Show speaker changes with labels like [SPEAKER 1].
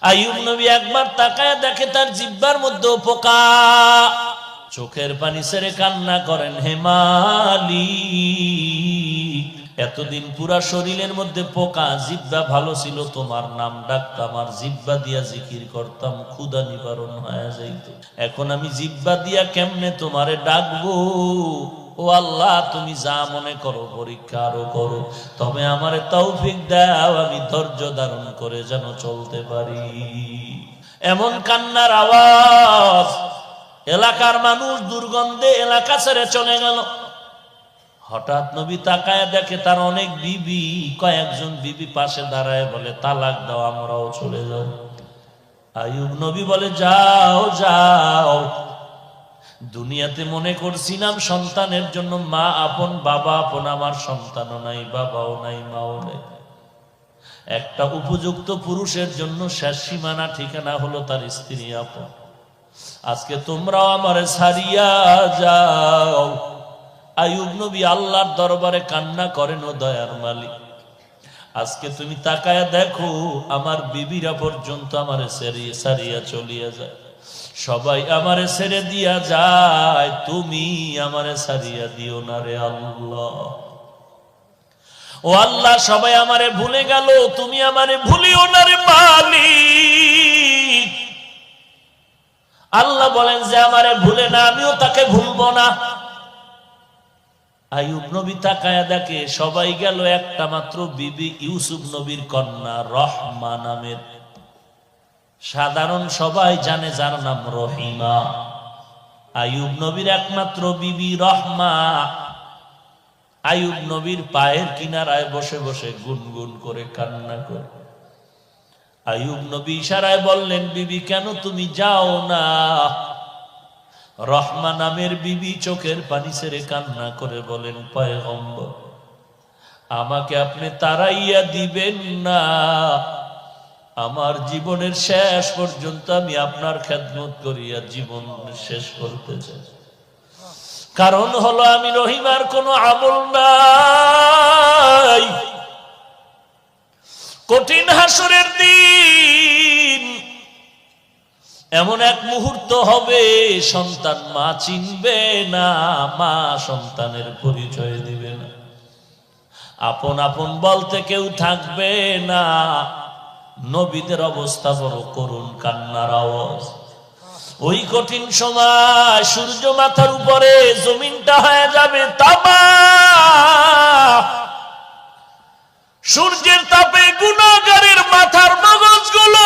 [SPEAKER 1] আইয়ুব নবী একবার তাকায় দেখে তার জিহ্বার মধ্যে পোকা। চোখের পানি ছেড়ে কান্না করেন, হে মালিক, এতদিন পুরা শরীরের মধ্যে পোকা, জিহ্বা ভালো ছিল, তোমার নাম ডাকতাম আর জিহ্বা দিয়া জিকির করতাম, ক্ষুধা নিবারণ হয়ে যাইত। এখন আমি জিহ্বা দিয়া কেমনে তোমারে ডাকবো? ও আল্লাহ, তুমি যা মনে করো পরীক্ষা আরো করো, তবে আমারে তৌফিক দাও, আমি ধৈর্য ধারণ করে যেন চলতে পারি। এমন কান্নার আওয়াজ, এলাকার মানুষ দুর্গন্ধে এলাকা ছেড়ে চলে গেল। হঠাৎ নবী তাকায় দেখে তার অনেক বিবি, কয়েকজন বিবি পাশে দাঁড়ায় বলে, তালাক দাও, আমরাও চলে যাও। আইয়ুব নবী বলে, যাও যাও, দুনিয়াতে মনে করছিলাম সন্তানের জন্য মা আপন বাবা আপন, আমার সন্তানও নাই, বাবাও নাই, মাও নাই। একটা উপযুক্ত পুরুষের জন্য শেষ সীমানা ঠিকানা হলো তার স্ত্রী আপন। আজকে তোমরাও আমারে ছাড়িয়া যাও। আইয়ুব নবী আল্লাহর দরবারে কান্না করেন, ও দয়ার মালিক, আজকে তুমি তাকায়া দেখো আমার বিবিরা পর্যন্ত আমারে ছাড়িয়া চলিয়া যায়, সবাই আমারে ছেড়ে দিয়া যায়, তুমি আমারে ছাড়িয়া দিও না রে আল্লাহ। ও আল্লাহ, সবাই আমারে ভুলে গেল, তুমি আমারে ভুলিও না রে মালিক। আল্লাহ বলেন যে আমারে ভুলে না, আমিও তাকে ভুলবো না। আইয়ুব নবী তাকায়া দেখে সবাই গেল, একটা মাত্র বিবি ইউসুফ নবীর কন্যা রহমা নামের, সাধারণ সবাই জানে যার নাম রহিমা। আইয়ুব নবীর একমাত্র বিবি রহমা আইয়ুব নবীর পায়ের কিনারায় বসে বসে গুনগুন করে কান্না করে। আইয়ুব নবী ইশারায় বললেন, বিবি কেন তুমি যাও না? রহমা নামের বিবি চোখের পানি ছেড়ে কান্না করে বলেন, পয়গম্বর, আমাকে আপনি তাড়াইয়া দিবেন না, আমার জীবনের শেষ পর্যন্ত আমি আপনার খেদমত করিয়া জীবন শেষ করতে চাই। কারণ হলো আমি রহিমার কোনো আমল নাই। কঠিন হাসরের দিন এমন এক মুহূর্ত হবে, সন্তান মা চিনবে না, মা সন্তানের পরিচয় দিবে না, আপন আপন বলতে কেউ থাকবে না। নবীদের অবস্থা বড় করুণ, কান্নার আওয়াজ। ওই কঠিন সময় সূর্য মাথার উপরে, জমিনটা হয়ে যাবে তামা। সূর্যের তাপে গুনাহগারের মাথার মগজগুলো